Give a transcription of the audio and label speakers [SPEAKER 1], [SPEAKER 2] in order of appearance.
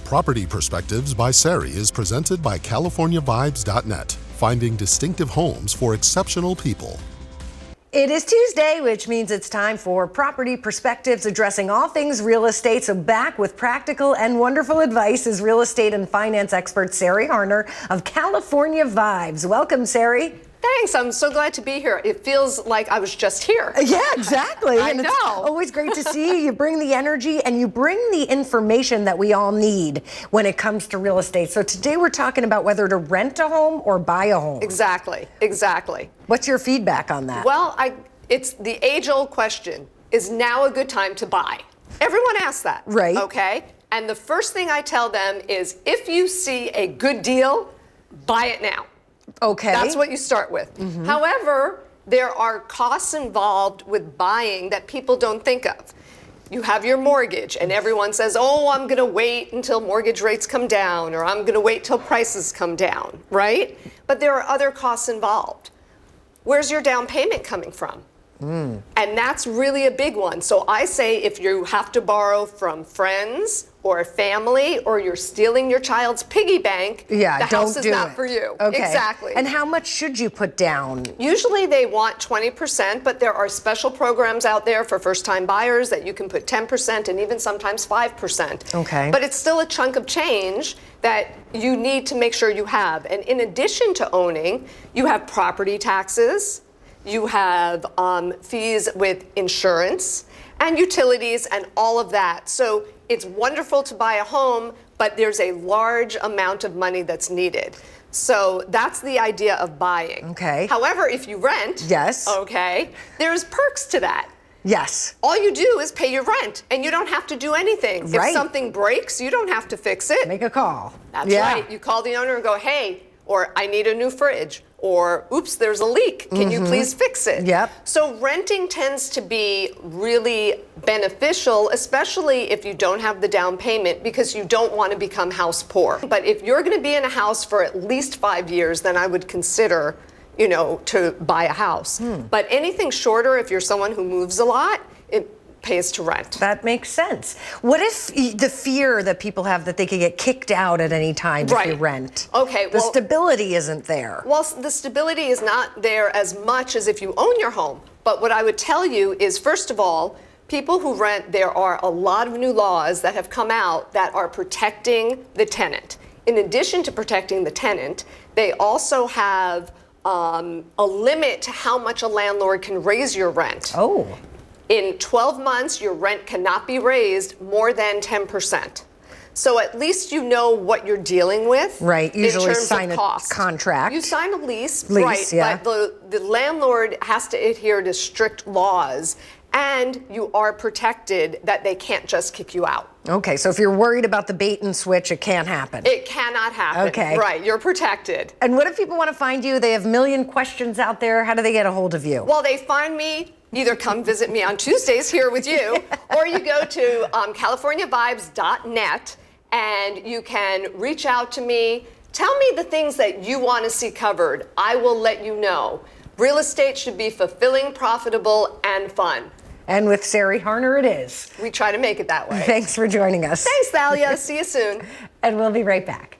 [SPEAKER 1] Property Perspectives by Sari is presented by CaliforniaVibes.net, finding distinctive homes for exceptional people.
[SPEAKER 2] It is Tuesday, which means it's time for Property Perspectives, addressing all things real estate. So back with practical and wonderful advice is real estate and finance expert Sari Harner of California Vibes. Welcome, Sari.
[SPEAKER 3] Thanks. I'm so glad to be here. It feels like I was just here.
[SPEAKER 2] Yeah, exactly.
[SPEAKER 3] I
[SPEAKER 2] and
[SPEAKER 3] know.
[SPEAKER 2] It's always great to see you. You bring the energy and you bring the information that we all need when it comes to real estate. So today we're talking about whether to rent a home or buy a home.
[SPEAKER 3] Exactly.
[SPEAKER 2] What's your feedback on that?
[SPEAKER 3] Well, it's the age-old question. Is now a good time to buy? Everyone asks that.
[SPEAKER 2] Right.
[SPEAKER 3] Okay? And the first thing I tell them is, if you see a good deal, buy it now.
[SPEAKER 2] Okay.
[SPEAKER 3] That's what you start with. Mm-hmm. However, there are costs involved with buying that people don't think of. You have your mortgage, and everyone says, oh, I'm going to wait until mortgage rates come down, or I'm going to wait till prices come down, right? But there are other costs involved. Where's your down payment coming from? And that's really a big one. So I say, if you have to borrow from friends or family, or you're stealing your child's piggy bank, the house is not for you.
[SPEAKER 2] Okay.
[SPEAKER 3] Exactly.
[SPEAKER 2] And how much should you put down?
[SPEAKER 3] Usually they want 20%, but there are special programs out there for first-time buyers that you can put 10% and even sometimes 5%.
[SPEAKER 2] Okay.
[SPEAKER 3] But it's still a chunk of change that you need to make sure you have. And in addition to owning, you have property taxes, you have fees with insurance and utilities and all of that. So it's wonderful to buy a home, but there's a large amount of money that's needed. So that's the idea of buying.
[SPEAKER 2] Okay.
[SPEAKER 3] However, if you rent,
[SPEAKER 2] yes.
[SPEAKER 3] Okay, there's perks to that.
[SPEAKER 2] Yes.
[SPEAKER 3] All you do is pay your rent, and you don't have to do anything.
[SPEAKER 2] Right.
[SPEAKER 3] If something breaks, you don't have to fix it.
[SPEAKER 2] Make a call.
[SPEAKER 3] That's right. You call the owner and go, hey, or I need a new fridge, or oops, there's a leak. Can you please fix it?
[SPEAKER 2] Yep.
[SPEAKER 3] So renting tends to be really beneficial, especially if you don't have the down payment, because you don't want to become house poor. But if you're going to be in a house for at least 5 years, then I would consider, to buy a house. But anything shorter, if you're someone who moves a lot, it pays to rent.
[SPEAKER 2] That makes sense. What if the fear that people have that they could get kicked out at any time if you rent?
[SPEAKER 3] Okay,
[SPEAKER 2] the stability isn't there.
[SPEAKER 3] Well, the stability is not there as much as if you own your home. But what I would tell you is, first of all, people who rent, there are a lot of new laws that have come out that are protecting the tenant. In addition to protecting the tenant, they also have a limit to how much a landlord can raise your rent.
[SPEAKER 2] Oh.
[SPEAKER 3] In 12 months, your rent cannot be raised more than 10%. So at least you know what you're dealing with.
[SPEAKER 2] Right, usually
[SPEAKER 3] in terms
[SPEAKER 2] sign
[SPEAKER 3] of
[SPEAKER 2] a
[SPEAKER 3] cost.
[SPEAKER 2] contract.
[SPEAKER 3] You sign a lease,
[SPEAKER 2] right, yeah.
[SPEAKER 3] But the landlord has to adhere to strict laws, and you are protected that they can't just kick you out.
[SPEAKER 2] Okay, so if you're worried about the bait and switch, it can't happen.
[SPEAKER 3] It cannot happen.
[SPEAKER 2] Okay.
[SPEAKER 3] Right, you're protected.
[SPEAKER 2] And what if people want to find you? They have a million questions out there. How do they get a hold of you?
[SPEAKER 3] Well, they find me. Either come visit me on Tuesdays here with you, or you go to CaliforniaVibes.net and you can reach out to me. Tell me the things that you want to see covered. I will let you know. Real estate should be fulfilling, profitable, and fun.
[SPEAKER 2] And with Sari Harner, it is.
[SPEAKER 3] We try to make it that way.
[SPEAKER 2] Thanks for joining us.
[SPEAKER 3] Thanks, Thalia. See you soon.
[SPEAKER 2] And we'll be right back.